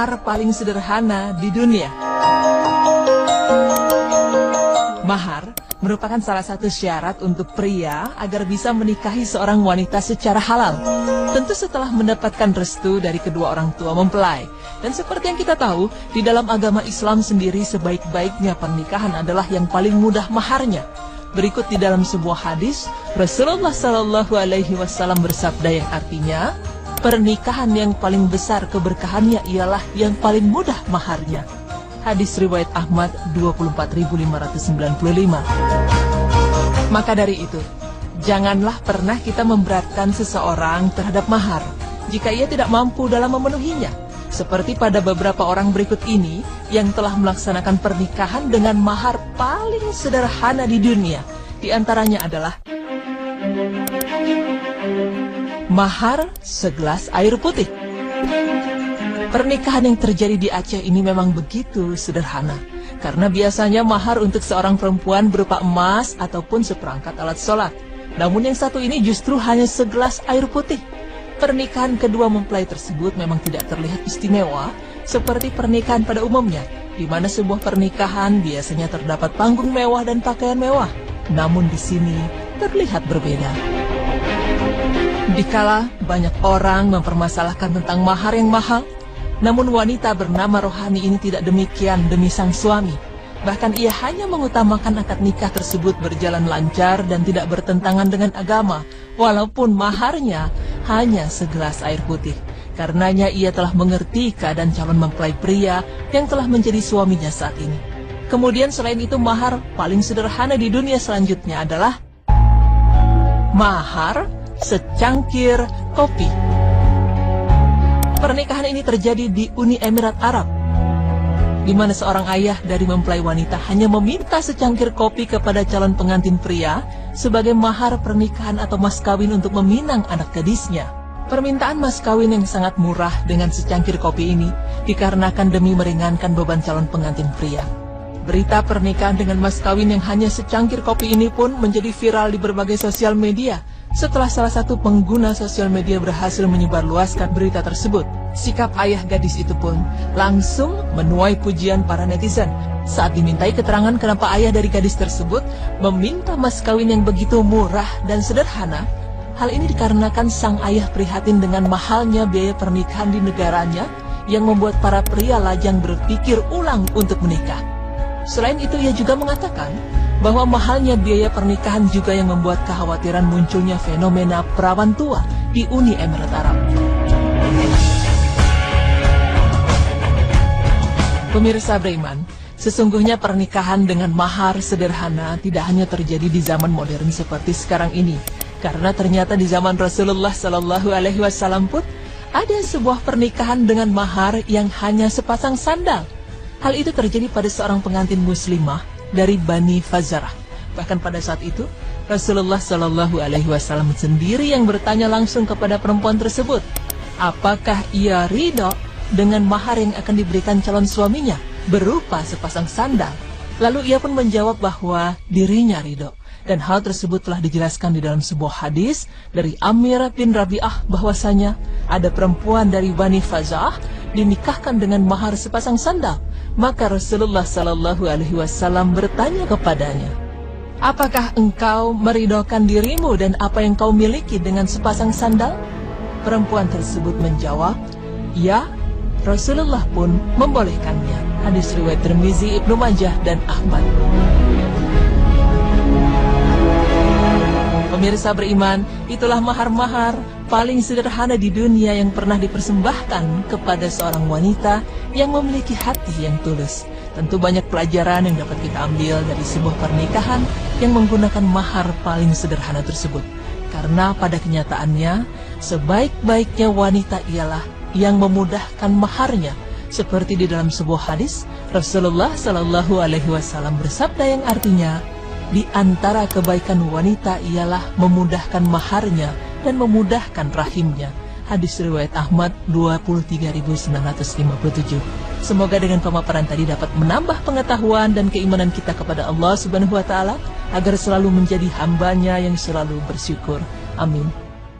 mahar paling sederhana di dunia. Mahar merupakan salah satu syarat untuk pria agar bisa menikahi seorang wanita secara halal. Tentu setelah mendapatkan restu dari kedua orang tua mempelai. Dan seperti yang kita tahu, di dalam agama Islam sendiri sebaik-baiknya pernikahan adalah yang paling mudah maharnya. Berikut di dalam sebuah hadis, Rasulullah SAW bersabda yang artinya, pernikahan yang paling besar keberkahannya ialah yang paling mudah maharnya. Hadis riwayat Ahmad 24.595. Maka dari itu, janganlah pernah kita memberatkan seseorang terhadap mahar jika ia tidak mampu dalam memenuhinya. Seperti pada beberapa orang berikut ini yang telah melaksanakan pernikahan dengan mahar paling sederhana di dunia. Di antaranya adalah mahar segelas air putih. Pernikahan yang terjadi di Aceh ini memang begitu sederhana, karena biasanya mahar untuk seorang perempuan berupa emas ataupun seperangkat alat sholat. Namun yang satu ini justru hanya segelas air putih. Pernikahan kedua mempelai tersebut memang tidak terlihat istimewa seperti pernikahan pada umumnya, di mana sebuah pernikahan biasanya terdapat panggung mewah dan pakaian mewah. Namun di sini terlihat berbeda. Dikala banyak orang mempermasalahkan tentang mahar yang mahal, namun wanita bernama Rohani ini tidak demikian demi sang suami. Bahkan ia hanya mengutamakan akad nikah tersebut berjalan lancar dan tidak bertentangan dengan agama, walaupun maharnya hanya segelas air putih. Karenanya ia telah mengerti keadaan calon mempelai pria yang telah menjadi suaminya saat ini. Kemudian selain itu mahar paling sederhana di dunia selanjutnya adalah mahar secangkir kopi. Pernikahan ini terjadi di Uni Emirat Arab, di mana seorang ayah dari mempelai wanita hanya meminta secangkir kopi kepada calon pengantin pria sebagai mahar pernikahan atau mas kawin untuk meminang anak gadisnya. Permintaan mas kawin yang sangat murah dengan secangkir kopi ini dikarenakan demi meringankan beban calon pengantin pria. Berita pernikahan dengan mas kawin yang hanya secangkir kopi ini pun menjadi viral di berbagai sosial media. Setelah salah satu pengguna sosial media berhasil menyebarluaskan berita tersebut, sikap ayah gadis itu pun langsung menuai pujian para netizen. Saat dimintai keterangan kenapa ayah dari gadis tersebut meminta mas kawin yang begitu murah dan sederhana, hal ini dikarenakan sang ayah prihatin dengan mahalnya biaya pernikahan di negaranya yang membuat para pria lajang berpikir ulang untuk menikah. Selain itu ia juga mengatakan bahwa mahalnya biaya pernikahan juga yang membuat kekhawatiran munculnya fenomena perawan tua di Uni Emirat Arab. Pemirsa beriman, sesungguhnya pernikahan dengan mahar sederhana tidak hanya terjadi di zaman modern seperti sekarang ini, karena ternyata di zaman Rasulullah SAW pun ada sebuah pernikahan dengan mahar yang hanya sepasang sandal. Hal itu terjadi pada seorang pengantin muslimah dari Bani Fazarah. Bahkan pada saat itu Rasulullah SAW sendiri yang bertanya langsung kepada perempuan tersebut, apakah ia ridho dengan mahar yang akan diberikan calon suaminya berupa sepasang sandal. Lalu ia pun menjawab bahwa dirinya ridho. Dan hal tersebut telah dijelaskan di dalam sebuah hadis dari Amir bin Rabi'ah bahwasanya ada perempuan dari Bani Fazarah dinikahkan dengan mahar sepasang sandal. Maka Rasulullah SAW bertanya kepadanya, apakah engkau meridhokan dirimu dan apa yang kau miliki dengan sepasang sandal? Perempuan tersebut menjawab, ya. Rasulullah pun membolehkannya. Hadis riwayat Tirmizi, Ibnu Majah, dan Ahmad. Pemirsa beriman, itulah mahar-mahar paling sederhana di dunia yang pernah dipersembahkan kepada seorang wanita yang memiliki hati yang tulus. Tentu banyak pelajaran yang dapat kita ambil dari sebuah pernikahan yang menggunakan mahar paling sederhana tersebut. Karena pada kenyataannya, sebaik-baiknya wanita ialah yang memudahkan maharnya. Seperti di dalam sebuah hadis, Rasulullah SAW bersabda yang artinya, di antara kebaikan wanita ialah memudahkan maharnya dan memudahkan rahimnya. Hadis riwayat Ahmad 23.957. Semoga dengan pemaparan tadi dapat menambah pengetahuan dan keimanan kita kepada Allah Subhanahu wa Ta'ala agar selalu menjadi hambanya yang selalu bersyukur. Amin.